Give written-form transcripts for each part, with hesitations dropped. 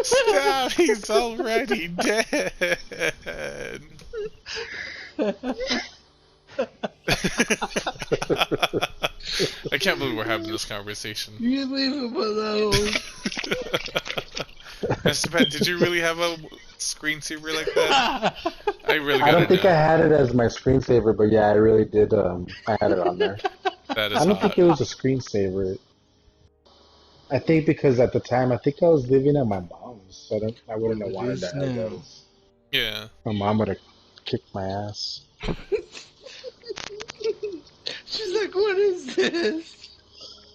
Stop! He's already dead. I can't believe we're having this conversation. You leave him alone. Mr. Pet, did you really have a screensaver like that? I don't think I had it as my screensaver, but yeah, I really did. I had it on there. That is I don't hot. think it was a screensaver. I think because at the time, I think I was living at my mom's, so I wouldn't have wanted to have those. Yeah. My mom would have kicked my ass. She's like, what is this?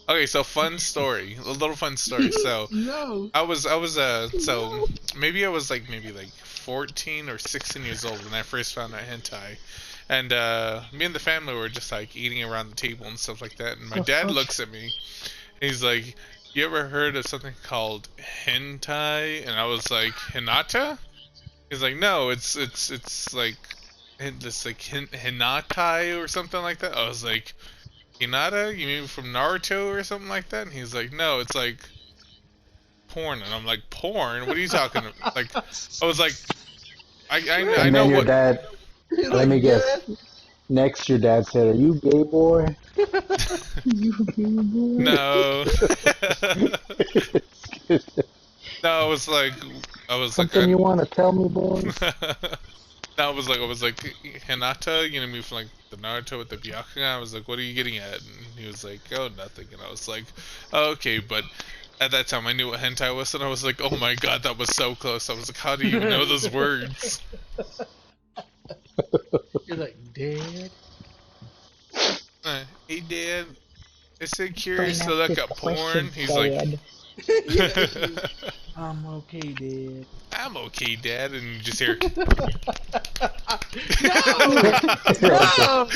Okay, so fun story, a little fun story. So No. I was so maybe I was like 14 or 16 years old when I first found out hentai, and me and the family were just like eating around the table and stuff like that. And my dad looks at me, and he's like, "You ever heard of something called hentai?" And I was like, "Hinata?" He's like, "No, it's like this like Hinatai or something like that." I was like, Hinata? You mean from Naruto or something like that? And he's like, no, it's like porn. And I'm like, porn? What are you talking about? Like, I was like, I And know then your what. dad. Let me guess. Next, your dad said, "Are you gay, boy?" You gay boy? No. No, I was like, Something you want to tell me, boy? No, I was like, Hinata, you know me from like the Naruto with the Byakugan. I was like, what are you getting at? And he was like, oh, nothing. And I was like, oh, okay, but at that time I knew what hentai was, and I was like, oh my god, that was so close. I was like, how do you even know those words? You're like, Dad? Hey, Dad, is it curious to look up porn? He's like, I'm okay, Dad. I'm okay, Dad, and you just hear. No!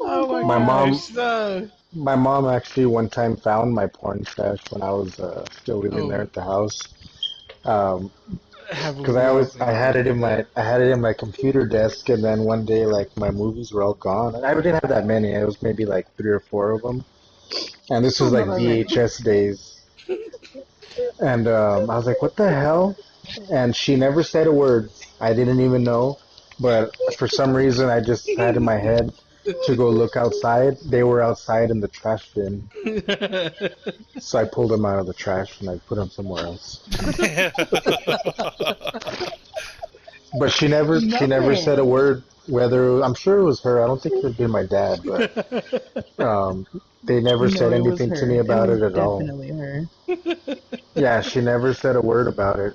Oh My mom- gosh, no. My mom actually one time found my porn stash when I was still living there at the house. Because I had it in my computer desk, and then one day like my movies were all gone, and I didn't have that many. It was maybe like 3 or 4 of them, and this was like VHS days. And I was like, "What the hell?" And she never said a word. I didn't even know, but for some reason I just had in my head to go look outside. They were outside in the trash bin. So I pulled them out of the trash and I put them somewhere else. But she never said a word. Whether I'm sure it was her. I don't think it would be my dad, but they never said anything to me about it at all. Definitely her. Yeah, she never said a word about it.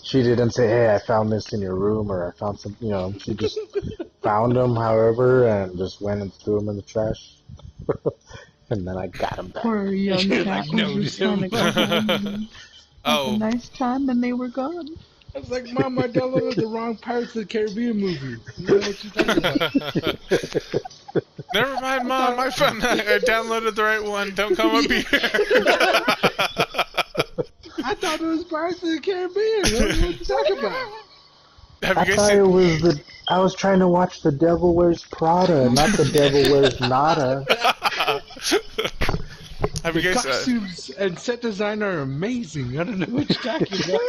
She didn't say, "Hey, I found this in your room," or "I found some." You know, she just found them, however, and just went and threw them in the trash. And then I got them back. Poor young cat was just trying to go home and have a nice time, and they were gone. I was like, Mom, I downloaded the wrong Pirates of the Caribbean movie. You know what you're talking about? Never mind, Mom. I downloaded the right one. Don't come up here. I thought it was Pirates of the Caribbean. What are you talking about? Have you guys I thought seen? it was I was trying to watch The Devil Wears Prada, not The Devil Wears Nada. Have you The guys? costumes and set design are amazing. I don't know what you're talking about.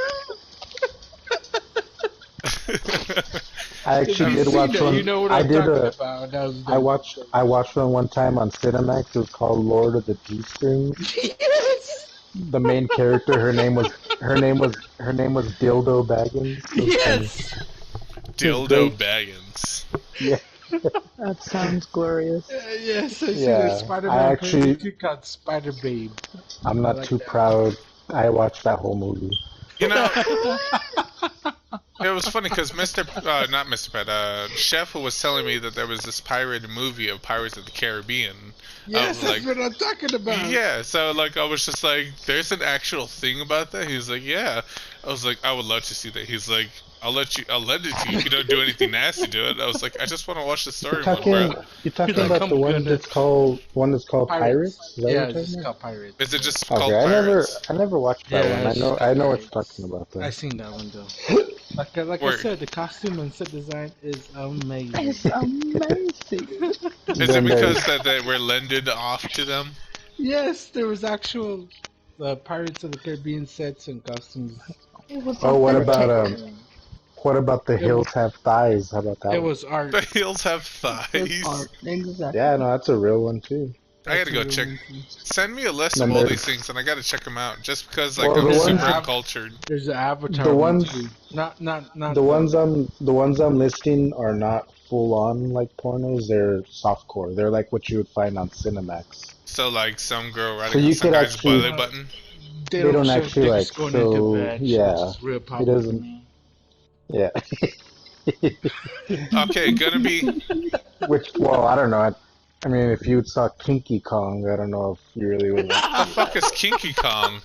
I actually did watch one. You know what I I'm did talking about. I watched one time on Cinemax. It was called Lord of the G-Strings. Yes. The main character, her name was Dildo Baggins. Yes. Dildo Baggins. Yeah. That sounds glorious. Yes, I see Yeah, that Spider-Man I actually- called Spider Babe. I'm not too proud. I watched that whole movie. You know, it was funny because not Mr. Pet, Chef who was telling me that there was this pirated movie of Pirates of the Caribbean. Yes, that's like, what I'm talking about. yeah, so like I was just like, there's an actual thing about that. He was like, yeah. I was like, I would love to see that. He's like, I'll lend it to you if you don't do anything nasty to it. I was like, I just want to watch the story one, bro. You're talking about the one that's called Pirates? Is that Yeah, what you're it's talking called Pirates. Is it just called Okay, Pirates? I never watched that Yeah, one. I know what you're talking about though. I seen that one though. Like I said, the costume and set design is amazing. It's amazing. Is it because that they were lended off to them? Yes, there was actual the Pirates of the Caribbean sets and costumes. It was Oh, authentic. what about the It was, hills have thighs? How about that it one? was art. The heels have It's thighs. art. Exactly. Yeah, no, that's a real one too. I That's gotta a go real check. one, too. Send me a list of And all there's these things, and I gotta check them out. Just because, like, well, I'm the super ones uncultured. There's an Avatar the one ones too. Not the ones I'm listing are not full on like pornos. They're softcore. They're like what you would find on Cinemax. So, like, some girl So riding on you some could guy's actually belly button. they they don't don't show actually dicks like going into show. bed, which Yeah, is real it popular. doesn't. Yeah. Okay, gonna be. Which, well, I don't know. I mean, if you saw Kinky Kong, I don't know if you really would want What the to see fuck that. is Kinky Kong?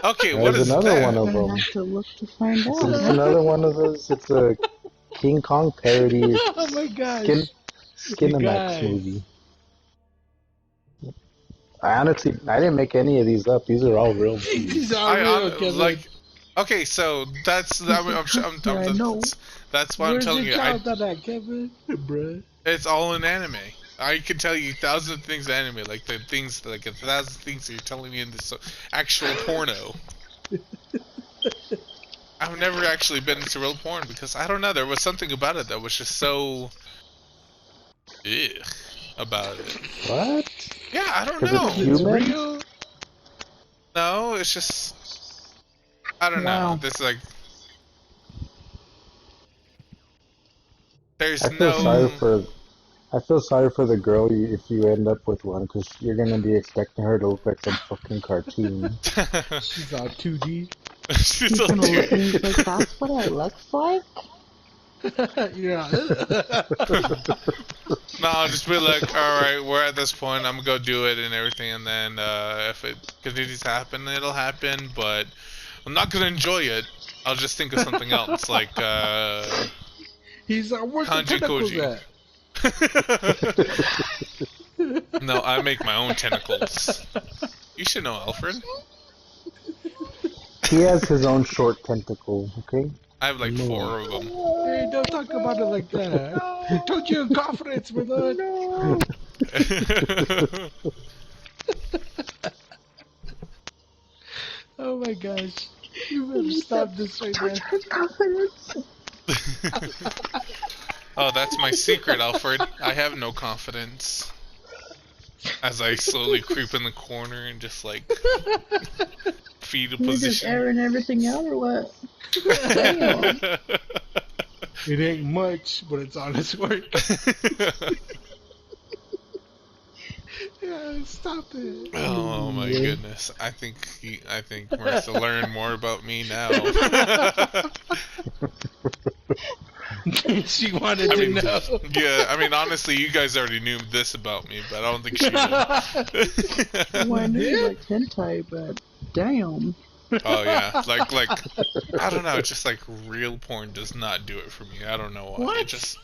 Okay, what There's is another one that? of Gonna them. have to look to find It's, out. it's another one of those. It's a King Kong parody Oh my skin gosh, you Skinamax guys! movie. I didn't make any of these up. These are all real movies. These are real, Kevin. Like. Okay, so that's Yeah, I know. that's why I'm Where's telling your you. child on that, Kevin? Bruh. It's all in anime. I can tell you thousands of things in anime, like the things, like 1,000 things that you're telling me in this actual porno. I've never actually been into real porn because I don't know. There was something about it that was just so, ugh, about it. What? Yeah, I don't Because it's know. It's human? real. No, it's just, I don't know. Wow. This like, there's I feel no. sorry for the girl if you end up with one, because you're gonna be expecting her to look like some fucking cartoon. She's all 2D. She's He's so gonna look cute. and he's like, that's what I look like? Yeah. No, I'll just be like, alright, we're at this point, I'm gonna go do it and everything, and then if it continues to happen, it'll happen, but I'm not gonna enjoy it. I'll just think of something else, like, He's like, where's the Kanji tentacles Koji. at? No, I make my own tentacles. You should know Alfred. He has his own short tentacle, okay? I have like No. 4 of them. Hey, don't talk about it like that. I told you in confidence, brother. Oh my gosh. You better stop this right now. His confidence. Oh, that's my secret, Alfred. I have no confidence. As I slowly creep in the corner and just like feed a You're just position. airing everything out or what? Damn. It ain't much, but it's honest work. Yeah, stop it. Oh my goodness! I think Marissa learned more about me now. She wanted to know. Yeah, I mean, honestly, you guys already knew this about me, but I don't think she did. Well, I knew you liked hentai, but damn. Oh yeah, like I don't know, just like real porn does not do it for me. I don't know why. What? It just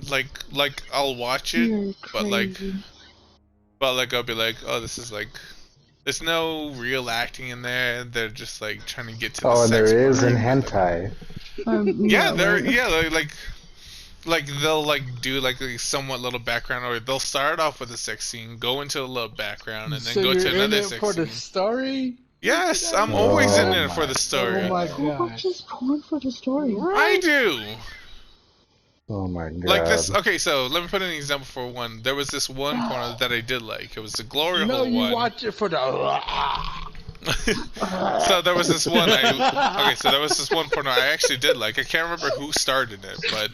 like I'll watch it, You're but like crazy. I'll be like, oh, this is like, there's no real acting in there. They're just like trying to get to the Oh, and sex there is part. in hentai. Yeah, they're right. like they'll like do like a somewhat little background, or they'll start off with a sex scene, go into a little background, and then So go you're to in another it sex for scene. the story? Yes, I'm always in Oh it for the story. Oh my Who gosh. watches porn for the story? I do. Oh my god. Like this. Okay, so let me put an example for one. There was this one porno that I did like. It was the glory No, hole you one. watch it for the. So there was this one. So there was this one porno I actually did like. I can't remember who started it, but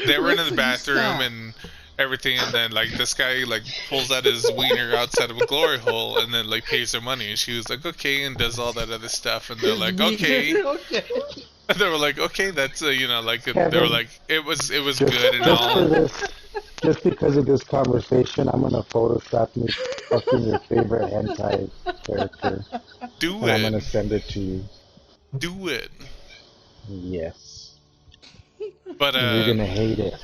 they were in the bathroom and everything, and then like this guy like pulls out his wiener outside of a glory hole, and then like pays her money, and she was like, okay, and does all that other stuff, and they're like, okay. Okay. And they were like, okay, that's you know, like they Kevin, were like, it was just, good and just for all. this, just because of this conversation, I'm gonna Photoshop me fucking your favorite hentai character, Do and I'm gonna it. send it to you. Do it. Yes. But And you're gonna hate it.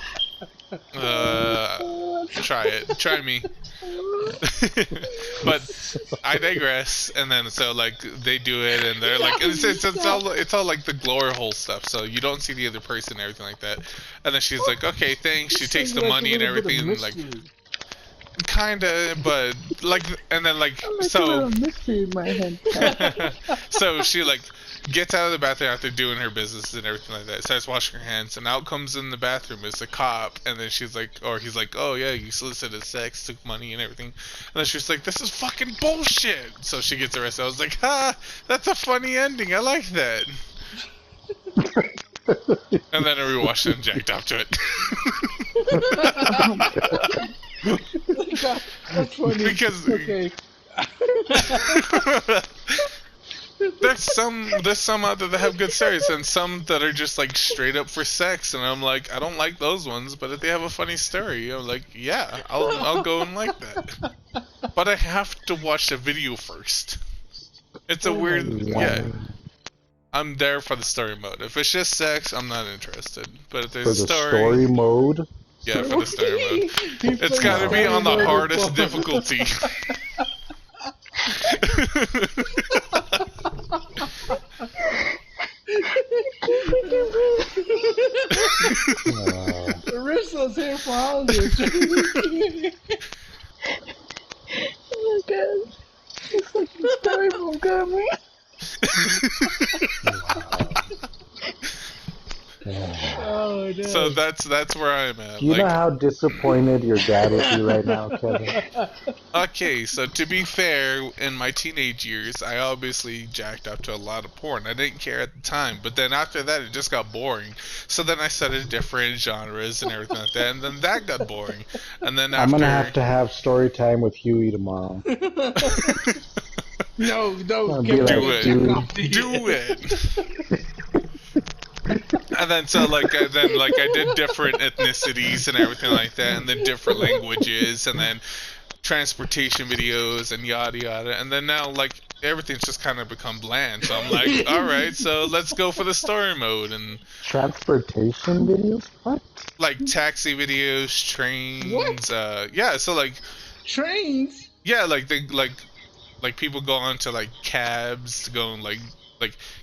try it. Try me. But I digress. And then so like they do it, and they're like, it's all like the glory hole stuff. So you don't see the other person and everything like that. And then she's like, okay, thanks. She takes the money and everything, and like, Kinda, but like, and then like, I'm like a so. little mystery in my head. So she like gets out of the bathroom after doing her business and everything like that. Starts washing her hands, and out comes in the bathroom is a cop, and then she's like, or he's like, oh yeah, you solicited sex, took money and everything, and then she's like, this is fucking bullshit. So she gets arrested. I was like, ha, that's a funny ending. I like that. And then I rewatched it and jacked off to it. That's funny. Because okay. there's some out there that have good stories, and some that are just like straight up for sex, and I'm like, I don't like those ones, but if they have a funny story, I'm like, yeah, I'll go and like that. But I have to watch the video first. It's a weird, yeah. I'm there for the story mode. If it's just sex, I'm not interested. But if there's For the story mode? Yeah, for the story mode. It's gotta be on the hardest difficulty. Marissa's here for all this. Oh my god. It's like the story mode got me. Oh, no. So that's where I'm at. You know how disappointed your dad would be right now, Kevin? Okay, so to be fair, in my teenage years, I obviously jacked up to a lot of porn. I didn't care at the time, but then after that, it just got boring. So then I started different genres and everything like that, and then that got boring. And then after... I'm gonna have story time with Huey tomorrow. No, I'll be Kevin, like, Do it. And then I did different ethnicities and everything like that, and then different languages, and then transportation videos and yada yada, and then now like everything's just kind of become bland. So I'm like, all right, so let's go for the story mode. And transportation videos? What? like taxi videos, trains. What? Yeah, so like trains. Yeah, like people go on to like cabs to go and like,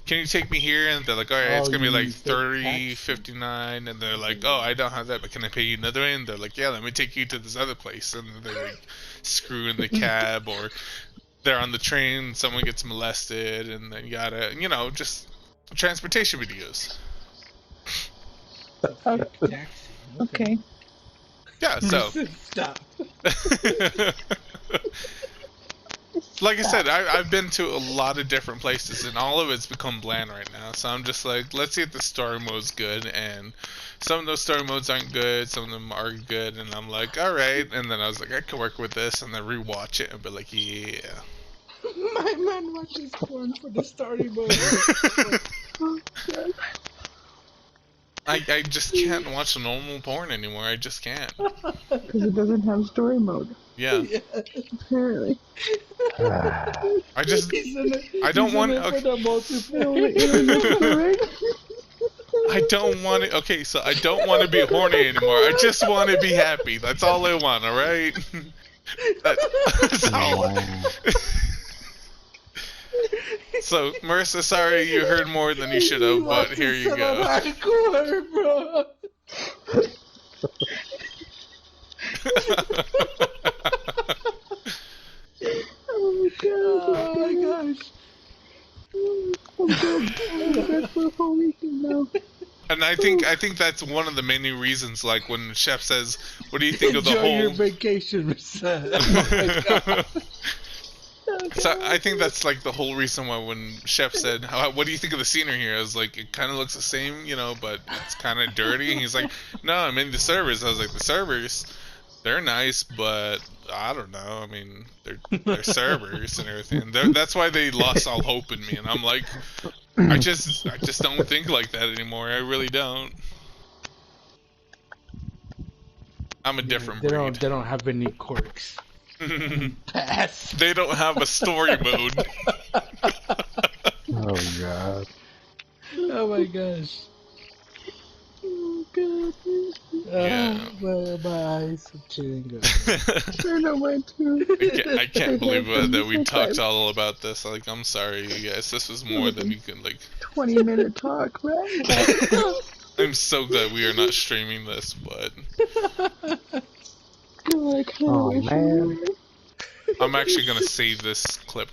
can you take me here? And they're like, all right, it's gonna be like 30.59, and they're like, oh, I don't have that, but can I pay you another way? And they're like, yeah, let me take you to this other place. And they're like screwing the cab, or they're on the train, someone gets molested, and then just transportation videos. Okay. Yeah, so Stop. like I said, I've been to a lot of different places, and all of it's become bland right now. So I'm just like, let's see if the story mode's good. And some of those story modes aren't good, some of them are good, and I'm like, all right. And then I was like, I can work with this, and then rewatch it and be like, yeah. My man watches porn for the story mode. I just can't watch normal porn anymore. I just can't. Because it doesn't have story mode. Yeah. Apparently. I don't want. I don't want to. Okay, so I don't want to be horny anymore. I just want to be happy. That's all I want. All right. That's all. So, Marissa, sorry you heard more than you should have, but here you go. Hardcore, bro. Oh my gosh. I'm good for a whole weekend now. And I think that's one of the many reasons, like when the chef says, "What do you think of the whole?" Enjoy your vacation, son. Oh my God. So I think that's like the whole reason why when Chef said, "What do you think of the scenery here?" I was like, "It kind of looks the same, but it's kind of dirty." And he's like, "No, I mean the servers." I was like, "The servers, they're nice, but I don't know. I mean, they're servers and everything. That's why they lost all hope in me." And I'm like, I just don't think like that anymore. I really don't. I'm a different breed. They don't have any quirks. Pass. They don't have a story mode. Oh god. Oh my gosh. Oh god. Yeah. Well, my eyes are chilling. Turn on my tube. I can't believe that we talked all about this. Like, I'm sorry, you guys. This was more than you can 20-minute talk, right? I'm so glad we are not streaming this, but God, I kinda Oh wish I man. were. I'm actually gonna save this clip.